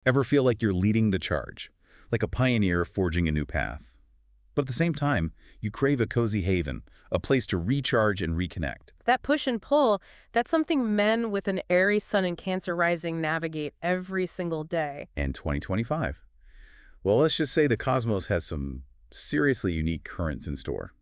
Ever feel like you're leading the charge, like a pioneer forging a new path? But at the same time, you crave a cozy haven, a place to recharge and reconnect. That push and pull, that's something men with an Aries sun and Cancer rising navigate every single day. And 2025? Well, let's just say the cosmos has some seriously unique currents in store.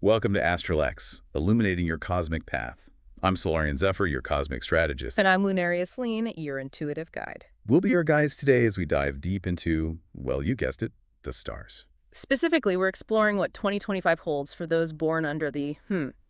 Welcome to ASTRALX, illuminating your cosmic path. I'm Solarian Zephyr, your cosmic strategist. And I'm Lunarius Lean, your intuitive guide. We'll be your guides today as we dive deep into, well, you guessed it, the stars. Specifically, we're exploring what 2025 holds for those born under the,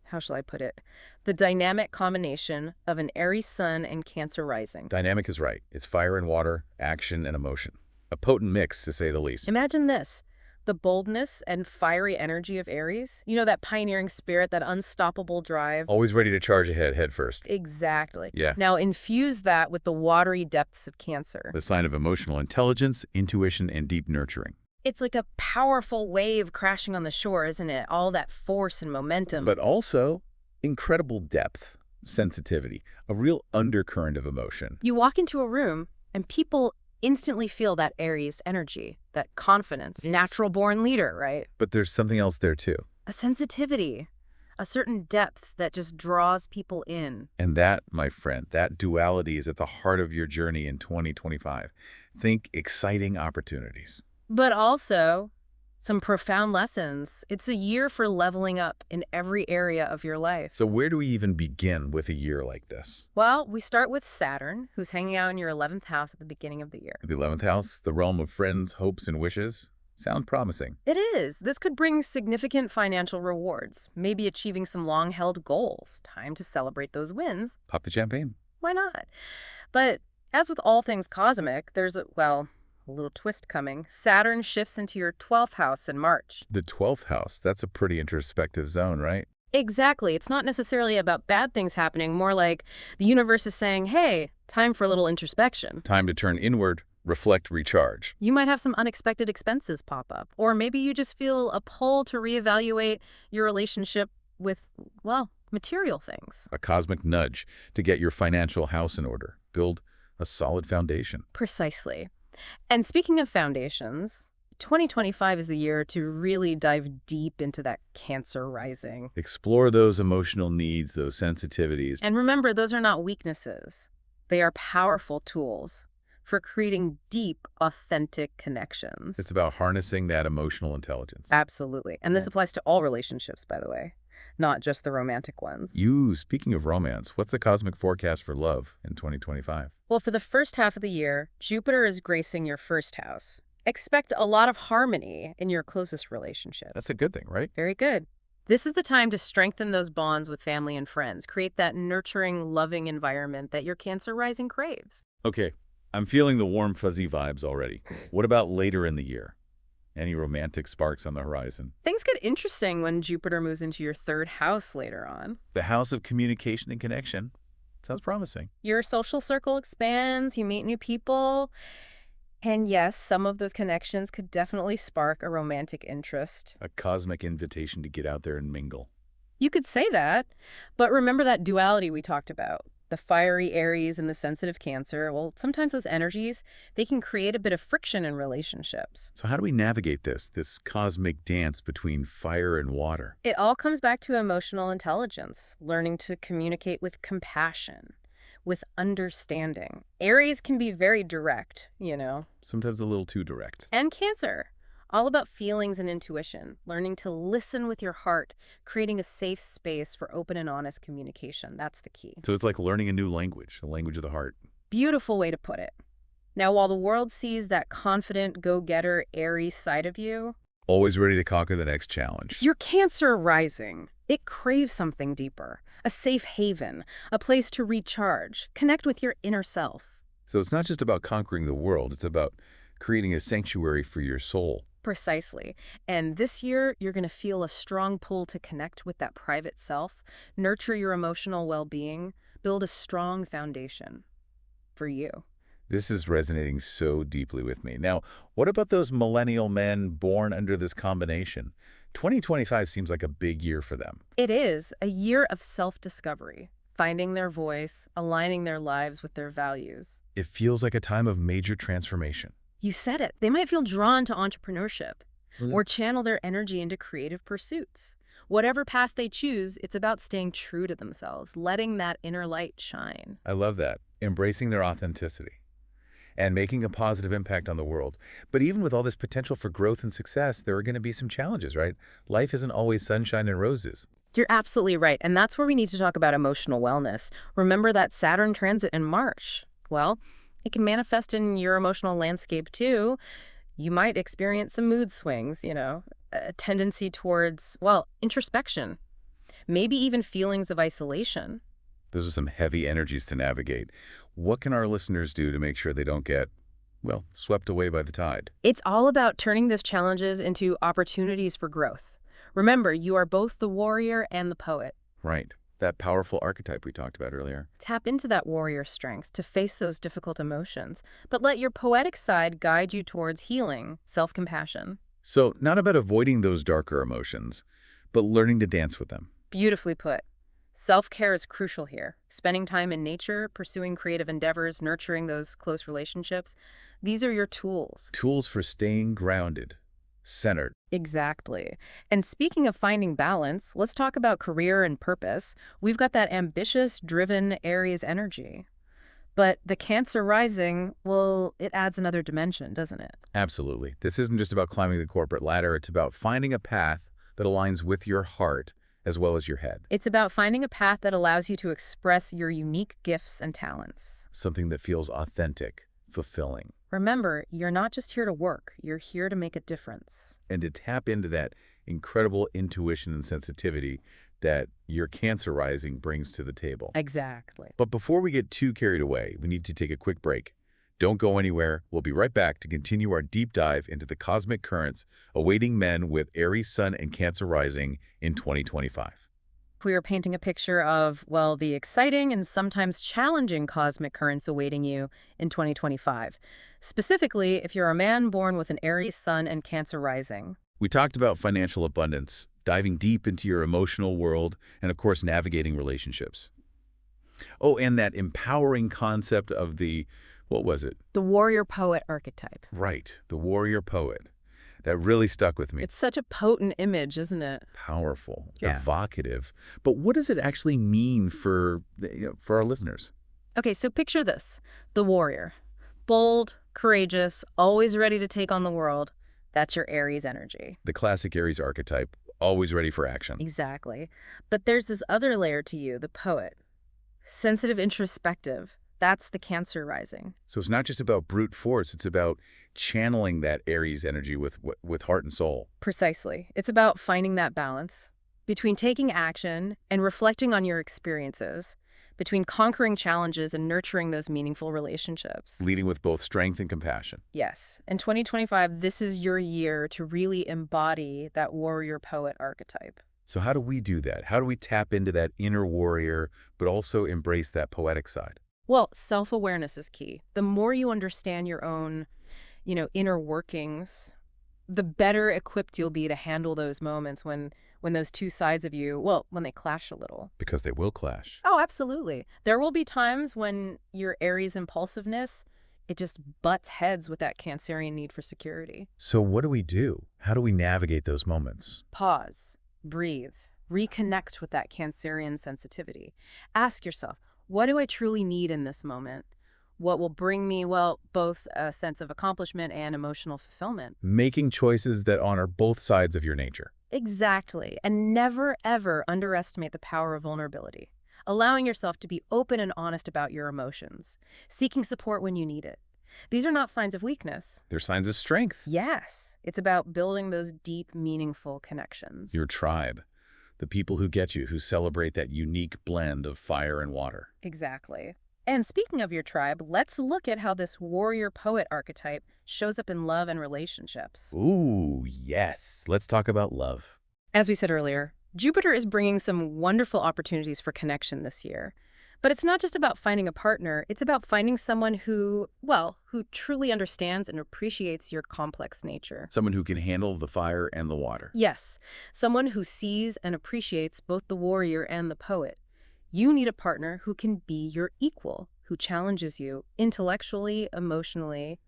how shall I put it, the dynamic combination of an Aries sun and Cancer rising. Dynamic is right. It's fire and water, action and emotion. A potent mix, to say the least. Imagine this. The boldness and fiery energy of Aries. You know, that pioneering spirit, that unstoppable drive. Always ready to charge ahead, head first. Exactly. Yeah. Now infuse that with the watery depths of Cancer. The sign of emotional intelligence, intuition, and deep nurturing. It's like a powerful wave crashing on the shore, isn't it? All that force and momentum. But also incredible depth, sensitivity, a real undercurrent of emotion. You walk into a room and people instantly feel that Aries energy, that confidence, natural-born leader, right? But there's something else there too. A sensitivity, a certain depth that just draws people in. And that, my friend, that duality is at the heart of your journey in 2025. Think exciting opportunities. But also some profound lessons. It's a year for leveling up in every area of your life. So where do we even begin with a year like this? Well, we start with Saturn, who's hanging out in your 11th house at the beginning of the year. The 11th house, the realm of friends, hopes, and wishes. Sound promising. It is. This could bring significant financial rewards, maybe achieving some long-held goals. Time to celebrate those wins. Pop the champagne. Why not? But as with all things cosmic, there's a little twist coming. Saturn shifts into your 12th house in March. The 12th house, that's a pretty introspective zone, right? Exactly. It's not necessarily about bad things happening, more like the universe is saying, hey, time for a little introspection. Time to turn inward, reflect, recharge. You might have some unexpected expenses pop up, or maybe you just feel a pull to reevaluate your relationship with, material things. A cosmic nudge to get your financial house in order. Build a solid foundation. Precisely. And speaking of foundations, 2025 is the year to really dive deep into that Cancer rising. Explore those emotional needs, those sensitivities. And remember, those are not weaknesses. They are powerful tools for creating deep, authentic connections. It's about harnessing that emotional intelligence. Absolutely. And this applies to all relationships, by the way, not just the romantic ones. Speaking of romance, what's the cosmic forecast for love in 2025? Well, for the first half of the year, Jupiter is gracing your first house. Expect a lot of harmony in your closest relationships. That's a good thing, right? Very good. This is the time to strengthen those bonds with family and friends. Create that nurturing, loving environment that your Cancer rising craves. Okay, I'm feeling the warm, fuzzy vibes already. What about later in the year? Any romantic sparks on the horizon? Things get interesting when Jupiter moves into your third house later on. The house of communication and connection. Sounds promising. Your social circle expands, you meet new people. And yes, some of those connections could definitely spark a romantic interest. A cosmic invitation to get out there and mingle. You could say that, but remember that duality we talked about. The fiery Aries and the sensitive Cancer, well, sometimes those energies, they can create a bit of friction in relationships. So how do we navigate this cosmic dance between fire and water? It all comes back to emotional intelligence, learning to communicate with compassion, with understanding. Aries can be very direct, Sometimes a little too direct. And Cancer, all about feelings and intuition, learning to listen with your heart, creating a safe space for open and honest communication. That's the key. So it's like learning a new language, a language of the heart. Beautiful way to put it. Now, while the world sees that confident, go-getter Aries side of you, Always ready to conquer the next challenge. your Cancer rising, it craves something deeper, a safe haven, a place to recharge, connect with your inner self. So it's not just about conquering the world, it's about creating a sanctuary for your soul. Precisely. And this year, you're going to feel a strong pull to connect with that private self, nurture your emotional well-being, build a strong foundation for you. This is resonating so deeply with me. Now, what about those millennial men born under this combination? 2025 seems like a big year for them. It is a year of self-discovery. finding their voice, aligning their lives with their values. It feels like a time of major transformation. You said it. They might feel drawn to entrepreneurship Mhm. or channel their energy into creative pursuits. Whatever path they choose, it's about staying true to themselves, letting that inner light shine. I love that. Embracing their authenticity and making a positive impact on the world. But even with all this potential for growth and success, there are going to be some challenges, right? Life isn't always sunshine and roses. You're absolutely right. And that's where we need to talk about emotional wellness. Remember that Saturn transit in March? Well, it can manifest in your emotional landscape too. You might experience some mood swings, a tendency towards, well, introspection, maybe even feelings of isolation. Those are some heavy energies to navigate. What can our listeners do to make sure they don't get, well, swept away by the tide? It's all about turning those challenges into opportunities for growth. Remember, you are both the warrior and the poet. Right. That powerful archetype we talked about earlier. Tap into that warrior strength to face those difficult emotions, but let your poetic side guide you towards healing, self-compassion. So, not about avoiding those darker emotions, but learning to dance with them. Beautifully put. Self-care is crucial here. Spending time in nature, pursuing creative endeavors, nurturing those close relationships. These are your tools. Tools for staying grounded, centered. Exactly. And speaking of finding balance, let's talk about career and purpose. We've got that ambitious, driven Aries energy. But the Cancer rising, well, it adds another dimension, doesn't it? Absolutely. This isn't just about climbing the corporate ladder. It's about finding a path that aligns with your heart as well as your head. It's about finding a path that allows you to express your unique gifts and talents. Something that feels authentic, fulfilling. Remember, you're not just here to work, you're here to make a difference. And to tap into that incredible intuition and sensitivity that your Cancer rising brings to the table. Exactly. But before we get too carried away, we need to take a quick break. Don't go anywhere. We'll be right back to continue our deep dive into the cosmic currents awaiting men with Aries sun and Cancer rising in 2025. We are painting a picture of, well, the exciting and sometimes challenging cosmic currents awaiting you in 2025. Specifically, if you're a man born with an Aries sun and Cancer rising. We talked about financial abundance, diving deep into your emotional world, and of course, navigating relationships. Oh, and that empowering concept of the, what was it? The warrior poet archetype. Right, the warrior poet. That really stuck with me. It's such a potent image, isn't it? Powerful, Yeah. evocative. But what does it actually mean for, for our listeners? Okay, so picture this. The warrior. Bold, courageous, always ready to take on the world. That's your Aries energy. The classic Aries archetype, always ready for action. Exactly. But there's this other layer to you, the poet. Sensitive, introspective. That's the Cancer rising. So it's not just about brute force, it's about channeling that Aries energy with heart and soul. Precisely. It's about finding that balance between taking action and reflecting on your experiences, between conquering challenges and nurturing those meaningful relationships. Leading with both strength and compassion. Yes. In 2025, this is your year to really embody that warrior poet archetype. So how do we do that? How do we tap into that inner warrior, but also embrace that poetic side? Well, self-awareness is key. The more you understand your own, inner workings, the better equipped you'll be to handle those moments when those two sides of you, well, when they clash a little. Because they will clash. Oh, absolutely. There will be times when your Aries impulsiveness, it just butts heads with that Cancerian need for security. So what do we do? How do we navigate those moments? Pause, breathe, reconnect with that Cancerian sensitivity. Ask yourself, what do I truly need in this moment? What will bring me, well, both a sense of accomplishment and emotional fulfillment? Making choices that honor both sides of your nature. Exactly. And never, ever underestimate the power of vulnerability. Allowing yourself to be open and honest about your emotions. Seeking support when you need it. These are not signs of weakness. They're signs of strength. Yes. It's about building those deep, meaningful connections. Your tribe. The people who get you, who celebrate that unique blend of fire and water. Exactly. And speaking of your tribe, let's look at how this warrior poet archetype shows up in love and relationships. Ooh, yes. Let's talk about love. As we said earlier, Jupiter is bringing some wonderful opportunities for connection this year. But it's not just about finding a partner, it's about finding someone who truly understands and appreciates your complex nature. Someone who can handle the fire and the water. Yes, someone who sees and appreciates both the warrior and the poet. You need a partner who can be your equal, who challenges you intellectually, emotionally,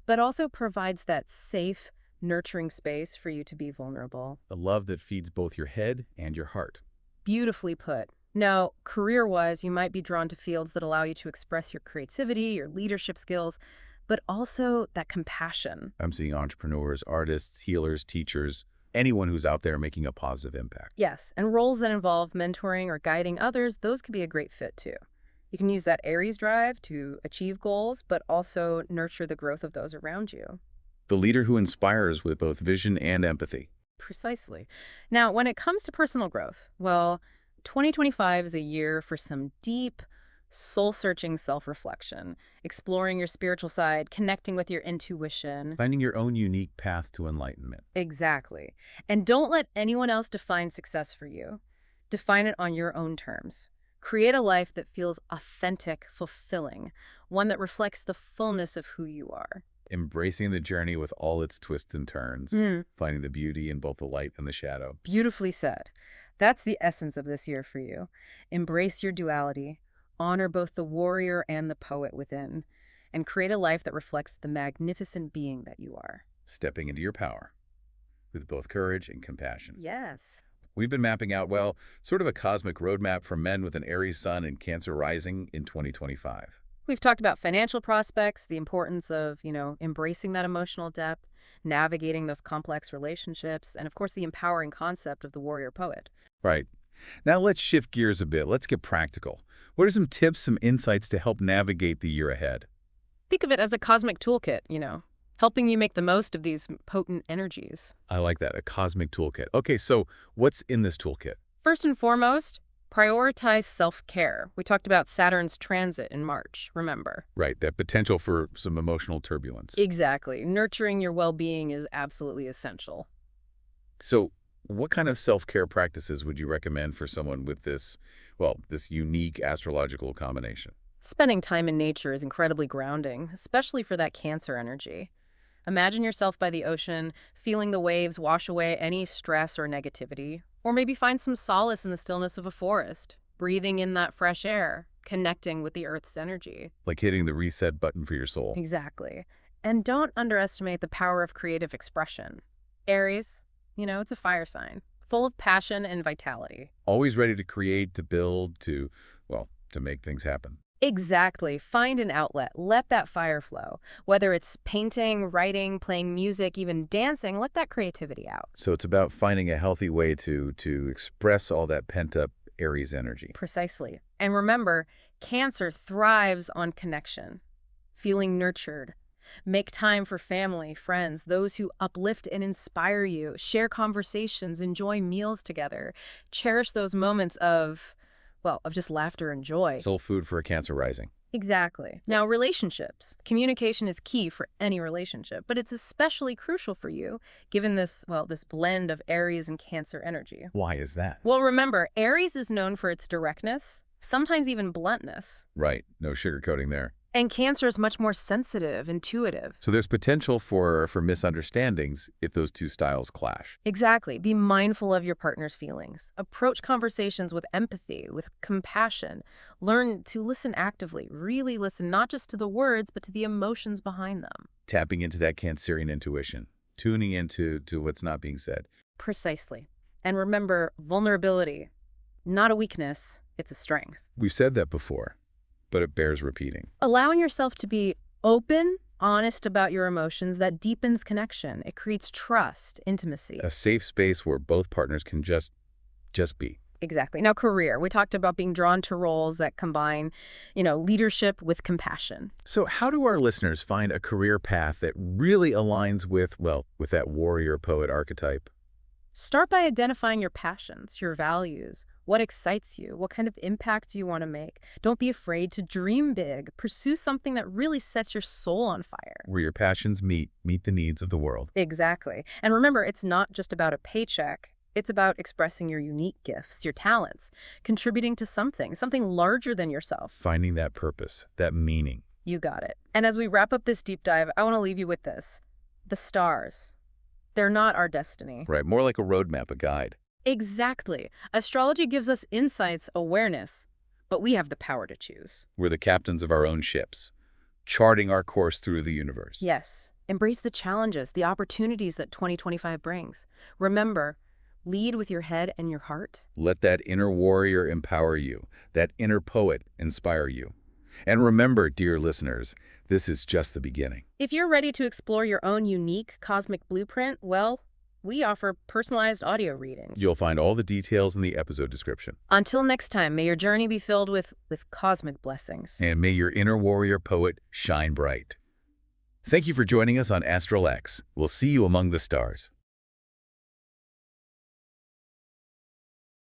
but also provides that safe, nurturing space for you to be vulnerable. A love that feeds both your head and your heart. Beautifully put. Now, career-wise, you might be drawn to fields that allow you to express your creativity, your leadership skills, but also that compassion. I'm seeing entrepreneurs, artists, healers, teachers, anyone who's out there making a positive impact. Yes, and roles that involve mentoring or guiding others, those could be a great fit too. You can use that Aries drive to achieve goals, but also nurture the growth of those around you. The leader who inspires with both vision and empathy. Precisely. Now, when it comes to personal growth, well, 2025 is a year for some deep, soul-searching self-reflection, exploring your spiritual side, connecting with your intuition. Finding your own unique path to enlightenment. Exactly. And don't let anyone else define success for you. Define it on your own terms. Create a life that feels authentic, fulfilling, one that reflects the fullness of who you are. Embracing the journey with all its twists and turns. Finding the beauty in both the light and the shadow. Beautifully said. That's the essence of this year for you. Embrace your duality, honor both the warrior and the poet within, and create a life that reflects the magnificent being that you are. Stepping into your power with both courage and compassion. Yes. We've been mapping out, well, sort of a cosmic roadmap for men with an Aries sun and Cancer rising in 2025. We've talked about financial prospects, the importance of, embracing that emotional depth, navigating those complex relationships, and of course the empowering concept of the warrior poet. Right. Now let's shift gears a bit. Let's get practical. What are some tips, some insights to help navigate the year ahead? Think of it as a cosmic toolkit, helping you make the most of these potent energies. I like that, a cosmic toolkit. Okay, so what's in this toolkit? First and foremost, prioritize self-care. We talked about Saturn's transit in March, remember? Right, that potential for some emotional turbulence. Exactly. Nurturing your well-being is absolutely essential. So what kind of self-care practices would you recommend for someone with this unique astrological combination? Spending time in nature is incredibly grounding, especially for that Cancer energy. Imagine yourself by the ocean, feeling the waves wash away any stress or negativity. Or maybe find some solace in the stillness of a forest, breathing in that fresh air, connecting with the Earth's energy. Like hitting the reset button for your soul. Exactly. And don't underestimate the power of creative expression. Aries, it's a fire sign, full of passion and vitality. Always ready to create, to build, to make things happen. Exactly. Find an outlet. Let that fire flow. Whether it's painting, writing, playing music, even dancing, let that creativity out. So it's about finding a healthy way to express all that pent-up Aries energy. Precisely. And remember, Cancer thrives on connection, feeling nurtured. Make time for family, friends, those who uplift and inspire you. Share conversations, enjoy meals together. Cherish those moments of just laughter and joy. Soul food for a Cancer rising. Exactly. Now, relationships. Communication is key for any relationship, but it's especially crucial for you, given this blend of Aries and Cancer energy. Why is that? Well, remember, Aries is known for its directness, sometimes even bluntness. Right. No sugarcoating there. And Cancer is much more sensitive, intuitive. So there's potential for misunderstandings if those two styles clash. Exactly. Be mindful of your partner's feelings. Approach conversations with empathy, with compassion. Learn to listen actively. Really listen not just to the words, but to the emotions behind them. Tapping into that Cancerian intuition. Tuning into what's not being said. Precisely. And remember, vulnerability, not a weakness, it's a strength. We've said that before, but it bears repeating. Allowing yourself to be open, honest about your emotions, that deepens connection. It creates trust, intimacy. A safe space where both partners can just be. Exactly. Now, career. We talked about being drawn to roles that combine, leadership with compassion. So how do our listeners find a career path that really aligns with that warrior poet archetype? Start by identifying your passions, your values, what excites you, what kind of impact do you want to make. Don't be afraid to dream big. Pursue something that really sets your soul on fire. Where your passions meet the needs of the world. Exactly. And remember, it's not just about a paycheck. It's about expressing your unique gifts, your talents, contributing to something larger than yourself. Finding that purpose, that meaning. You got it. And as we wrap up this deep dive, I want to leave you with this. The stars. They're not our destiny. Right, more like a roadmap, a guide. Exactly. Astrology gives us insights, awareness, but we have the power to choose. We're the captains of our own ships, charting our course through the universe. Yes. Embrace the challenges, the opportunities that 2025 brings. Remember, lead with your head and your heart. Let that inner warrior empower you, that inner poet inspire you. And remember, dear listeners, this is just the beginning. If you're ready to explore your own unique cosmic blueprint, well, we offer personalized audio readings. You'll find all the details in the episode description. Until next time, may your journey be filled with cosmic blessings. And may your inner warrior poet shine bright. Thank you for joining us on ASTRALX. We'll see you among the stars.